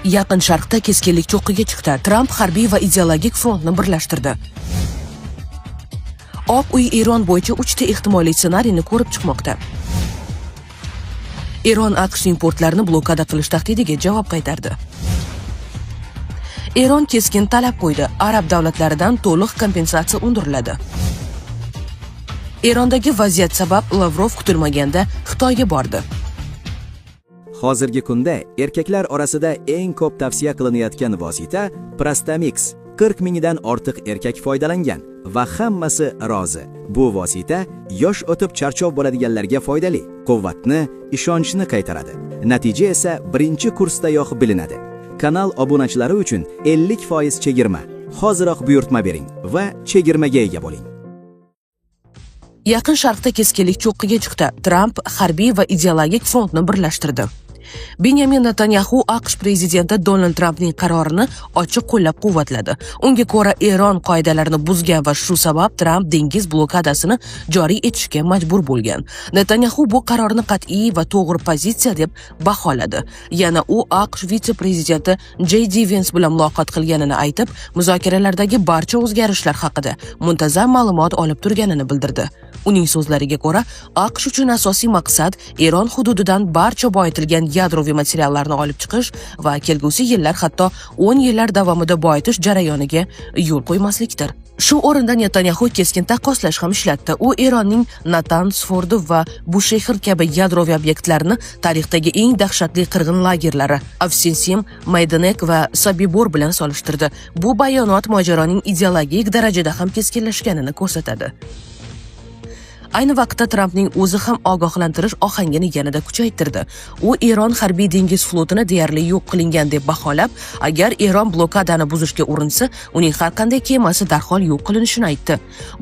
Yaqin Sharqda keskinlik cho'qqiga chiqdi. Tramp harbiy va ideologik frontni birlashtirdi. Oq uy Eron bo'yicha 3 ta ehtimoliy ssenariyni ko'rib chiqmoqda. Eron AQSh importlarini blokada qilish tahdidiga javob qaytardi. Eron keskin talab qo'ydi. Arab davlatlaridan to'liq kompensatsiya undiriladi. Erondagi vaziyat sabab Lavrov kutilmaganda Xitoyga bordi. Hozirgi kunda erkaklar orasida eng ko'p tavsiya qilinayotgan vosita Prostamix. 40 mingdan ortiq erkak foydalangan va hammasi rozi. Bu vosita yosh o'tib charchoq bo'ladiganlarga foydali, quvvatni, ishonchni qaytaradi. Natija esa birinchi kursdayoq bilinadi. Kanal obunachilari uchun 50% chegirma. Hoziroq buyurtma bering va chegirmaga ega bo'ling. Yaqin Sharqda keskinlik cho'qqiga chiqdi. Tramp harbiy va ideologik frontni birlashtirdi. Benyamin Netanyahu AQSh prezidenti Donald Trampning qarorini ochiq qo'llab-quvvatladi. Unga ko'ra Eron qoidalarini buzgan va shu sabab Tramp dengiz blokadasini joriy etishga majbur bo'lgan. Netanyahu bu qarorni qat'iy va to'g'ri pozitsiya deb baholadi. Yana u AQSh vitse-prezidenti J.D. Vance bilan muloqot qilganini aytib, muzokaralardagi barcha o'zgarishlar haqida muntazam ma'lumot olib turganini bildirdi. Uning so'zlariga ko'ra, AQSh uchun asosiy maqsad Eron hududidan barcha boyitilgan yadroviy materiallarni olib chiqish va kelgusi yillar hatto 10 yillar davomida boyitish jarayoniga yo'l qo'ymaslikdir. Shu o'rinda Netanyahu keskin taqqoslash ham ishlatdi. U Eronning Natanz, Fordo va Bushehr kabi yadroviy obyektlarini tarixdagi eng dahshatli qirg'in lagerlari Avsensim, Maydanek va Sobibor bilan solishtirdi. Bu bayonot mojaroning ideologik darajada ham keskinlashganini ko'rsatadi. Ayni vaqtda Trampning o'zi ham ogohlantirish ohangini yanada kuchaytirdi. U Eron harbiy dengiz flotini deyarli yo'q qilingan deb baholab, agar Eron blokadani buzishga urinsa, uning har qanday kemasi darhol yo'q qilinishini aytdi.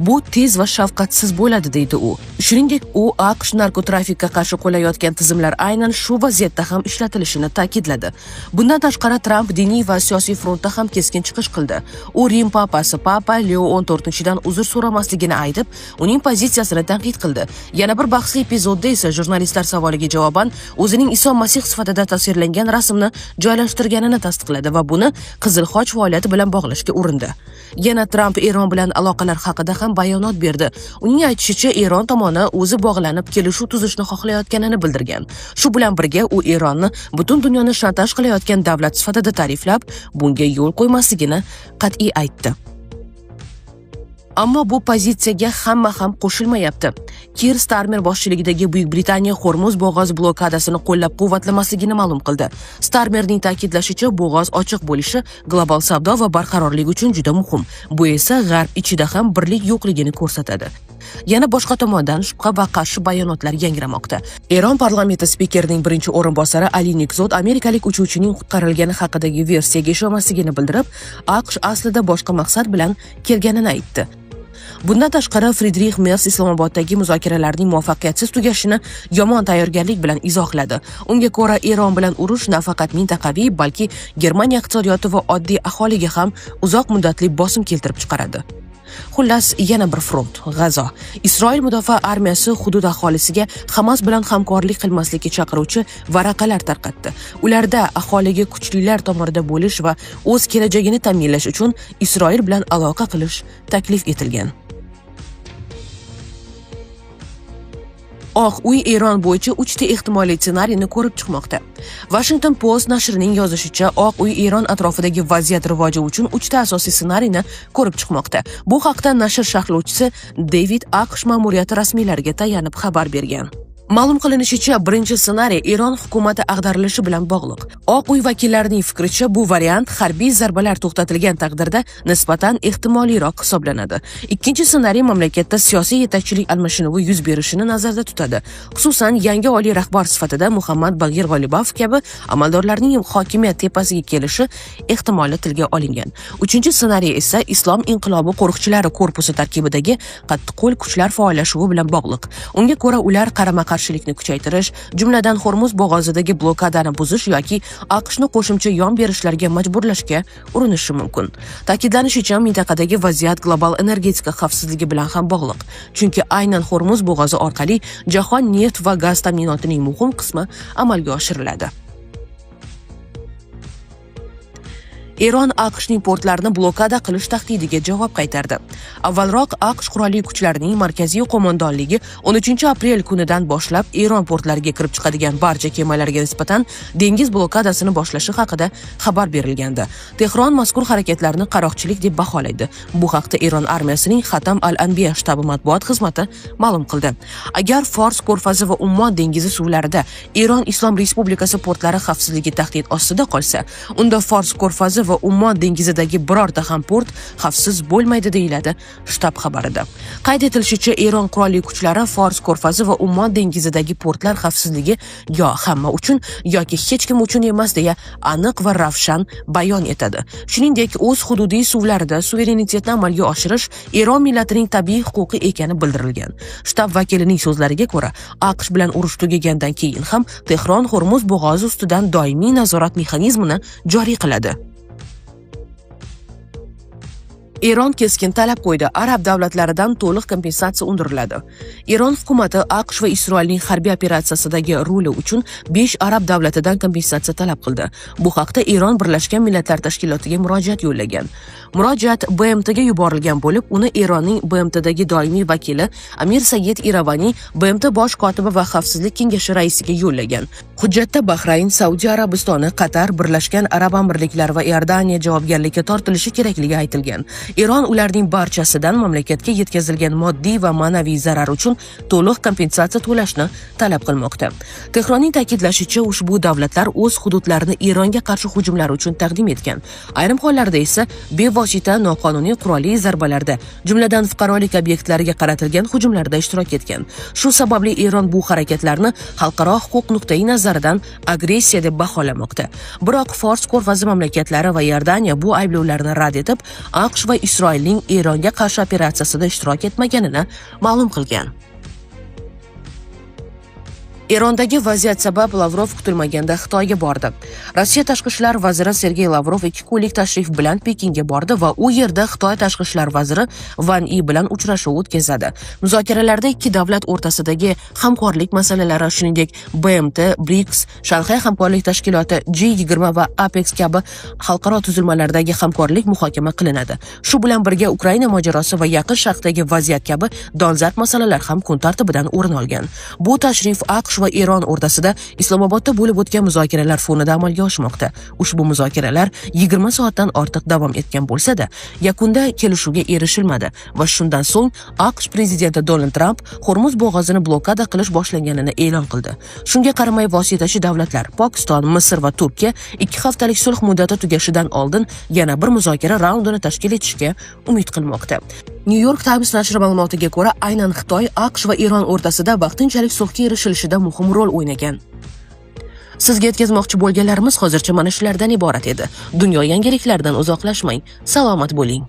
Bu tez va shafqatsiz bo'ladi, deydi u. Shuningdek, u AQSh narkotrafikka qarshi qo'llayotgan tizimlar aynan shu vaziyatda ham ishlatilishini ta'kidladi. Bundan tashqari Tramp diniy va siyosiy frontda ham keskin chiqish qildi. U Rim papasi Papa Leo 14-dan uzr so'ramasligini aytib, uning pozitsiyasini tanqid qildi. Yana bir bahsli epizodda esa jurnalistlar savoliga javoban o'zining Iso Masih sifatida tasvirlangan rasmni joylashtirganini tasdiqladi va buni Qizil Xoch faoliyati bilan bog'lashga urindi. Yana Tramp Eron bilan aloqalar haqida ham bayonot berdi. Uning aytishicha, Eron tomoni o'zi bog'lanib kelishuv tuzishni xohlayotganini bildirgan. Shu bilan birga u Eronni butun dunyoni shantaj qilayotgan davlat sifatida ta'riflab, bunga yo'l qo'ymasligini qat'iy aytdi. Ammo bu pozitsiyaga hamma ham qo'shilmayapti. Keir Starmer boshchiligidagi Buyuk Britaniya Hormuz bo'g'ozi blokadasini qo'llab-quvvatlamasligini ma'lum qildi. Starmerning ta'kidlashicha, bo'g'oz ochiq bo'lishi global savdo va barqarorlik uchun juda muhim. Bu esa G'arb ichida ham birlik yo'qligini ko'rsatadi. Yana boshqa tomondan shubha va qarshi bayonotlar yangramoqda. Eron parlamenti spikerining birinchi o'rinbosari Ali Nikzod amerikalik uchuvchining qutqarilgani haqidagi versiyaga ishonmasligini bildirib, AQSh aslida boshqa maqsad bilan kelganini aytdi. Bundan tashqari Friedrich Merz Islomoboddagi muzokaralarning muvaffaqiyatsiz tugashini yomon tayyorgarlik bilan izohladi. Unga ko'ra, Eron bilan urush nafaqat mintaqaviy, balki Germaniya iqtisodiyoti va oddiy aholiga ham uzoq muddatli bosim keltirib chiqaradi. Xullas, yana bir front, G'azo. Isroil mudofaa armiyasi hudud aholisiga Hamas bilan hamkorlik qilmaslikka chaqiruvchi varaqalar tarqatdi. Ularda aholiga kuchlilar tomorida bo'lish va o'z kelajagini ta'minlash uchun Isroil bilan aloqa qilish taklif etilgan. Oq uy Eron bo'yicha 3 ta ehtimoliy ssenariyni ko'rib chiqmoqda. Washington Post nashrining yozishicha, Oq uy Eron atrofidagi vaziyat rivoji uchun 3 ta asosiy ssenariyni ko'rib chiqmoqda. Bu haqda nashr sharhlovchisi David AQSh ma'muriyati rasmiylariga tayanib xabar bergan. Ma'lum qilinishicha, birinchi ssenariy Eron hukumati ag'darilishi bilan bog'liq. Oq uy vakillarining fikricha, bu variant harbiy zarbalar to'xtatilgan taqdirda nisbatan ehtimoliyroq hisoblanadi. Ikkinchi ssenariy mamlakatda siyosiy yetakchilik almashinuvi yuz berishini nazarda tutadi. Xususan, yangi oliy rahbar sifatida Muhammad Bag'ir G'olibov kabi amaldorlarning hokimiyat tepasiga kelishi ehtimoli tilga olingan. Uchinchi ssenariy esa Islom inqilobi qo'riqchilari korpusi tarkibidagi qattiqqo'l kuchlar faollashuvi bilan bog'liq. Unga ko'ra, ular qarshilikni kuchaytirish, jumladan Hormuz bo'g'ozidagi blokadani buzish yoki AQShni qo'shimcha yon berishlarga majburlashga urinishi mumkin. Ta'kidlanishicha, mintaqadagi vaziyat global energetika xavfsizligi bilan ham bog'liq. Chunki aynan Hormuz bo'g'ozi orqali jahon neft va gaz ta'minotining muhim qismi amalga oshiriladi. Eron AQShning portlarini blokada qilish tahdidiga javob qaytardi. Avvalroq AQSh qurolli kuchlarining markaziy qo'mondonligi 13-aprel kunidan boshlab Eron portlariga kirib chiqadigan barcha kemalarga nisbatan dengiz blokadasini boshlashi haqida xabar berilgandi. Tehron mazkur harakatlarni qaroqchilik deb baholaydi. Bu haqda Eron armiyasining Xatam al-Anbiya shtabi matbuot xizmati ma'lum qildi. Agar Fors ko'rfazi va Ummon dengizi suvlarida Eron Islom Respublikasi portlari xavfsizligi tahdid ostida qolsa, unda Fors ko'rfazi va Ummon dengizidagi birorta ham port xavfsiz bo'lmaydi deyiladi shtab xabarida. Qayd etilishicha, Eron qurolli kuchlari Fors ko'rfazi va Ummon dengizidagi portlar xavfsizligi yo hamma uchun yoki hech kim uchun emas deya aniq va ravshan bayon etadi. Shuningdek, o'z hududiy suvlarida suverenitetni amalga oshirish Eron millatining tabiiy huquqi ekani bildirilgan. Shtab vakilining so'zlariga ko'ra, AQSh bilan urush tugagandan keyin ham Tehron Hormuz bo'g'ozi ustidan doimiy nazorat mexanizmini joriy qiladi. Eron keskin talab qo'ydi. Arab davlatlaridan to'liq kompensatsiya undiriladi. Eron hukumati AQSh va Isroilning harbiy operatsiyasidagi roli uchun 5 arab davlatidan kompensatsiya talab qildi. Bu haqda Eron Birlashgan Millatlar Tashkilotiga murojaat yo'llagan. Murojaat BMTga yuborilgan bo'lib, uni Eronning BMTdagi doimiy vakili Amir Sayed Iravani BMT bosh kotibi va xavfsizlik kengashi raisiga yo'llagan. Hujjatda Bahrayn, Saudiya Arabistoni, Qatar, Birlashgan Arab Amirliklari va Iordaniya javobgarlikka tortilishi kerakligi aytilgan. Eron ularning barchasidan mamlakatga yetkazilgan moddiy va ma'naviy zarar uchun to'liq kompensatsiya to'lashni talab qilmoqda. Tehronning ta'kidlashicha, ushbu davlatlar o'z hududlarini Eronga qarshi hujumlar uchun taqdim etgan. Ayrim hollarda esa bevosita noqonuniy qurolli zarbalarda, jumladan fuqarolik obyektlariga qaratilgan hujumlarda ishtirok etgan. Shu sababli Eron bu harakatlarni xalqaro huquq nuqtai nazaridan agressiya deb baholamoqda. Biroq Fors ko'rfazi mamlakatlari va Iordaniya bu ayblovlarni rad etib, AQSh va Isroilning Eronga qarshi operatsiyasida ishtirok etmaganini ma'lum qilgan. Erondagi vaziyat sabab Lavrov kutilmaganda Xitoyga bordi. Rossiya tashqi ishlar vaziri Sergey Lavrov 2 kunlik tashrif bilan Pekinga bordi va u yerda Xitoy tashqi ishlar vaziri Wang Yi bilan uchrashuv o'tkazadi. Muzokaralarda ikki davlat o'rtasidagi hamkorlik masalalari, shuningdek BMT, BRICS, Shanxay hamkorlik tashkiloti, G20 va APEX kabi xalqaro tuzilmalardagi hamkorlik muhokama qilinadi. Shu bilan birga Ukraina mojarosi va Yaqin Sharqdagi vaziyat kabi dolzarb masalalar ham kun tartibidan o'rin olgan. Bu tashrif AQSh va Eron o'rtasida Islomobodda bo'lib o'tgan muzokaralar fonida amalga oshmoqda. Ushbu muzokaralar 20 soatdan ortiq davom etgan bo'lsa-da, yakunda kelishuvga erishilmadi va shundan so'ng AQSh prezidenti Donald Trump Hormuz bo'g'ozini blokada qilish boshlanganini e'lon qildi. Shunga qaramay vositachi davlatlar Pokiston, Misr va Turkiya 2 haftalik sulh muddati tugashidan oldin yana bir muzokara raundini tashkil etishga umid qilmoqda. New York Times nashri ma'lumotiga ko'ra, aynan Xitoy, AQSh va Eron o'rtasida vaqtinchalik sulhga erishilishida muhim rol o'ynagan. Sizga yetkazmoqchi bo'lganlarimiz hozircha mana shulardan iborat edi. Dunyo yangiliklaridan uzoqlashmang. Salomat bo'ling.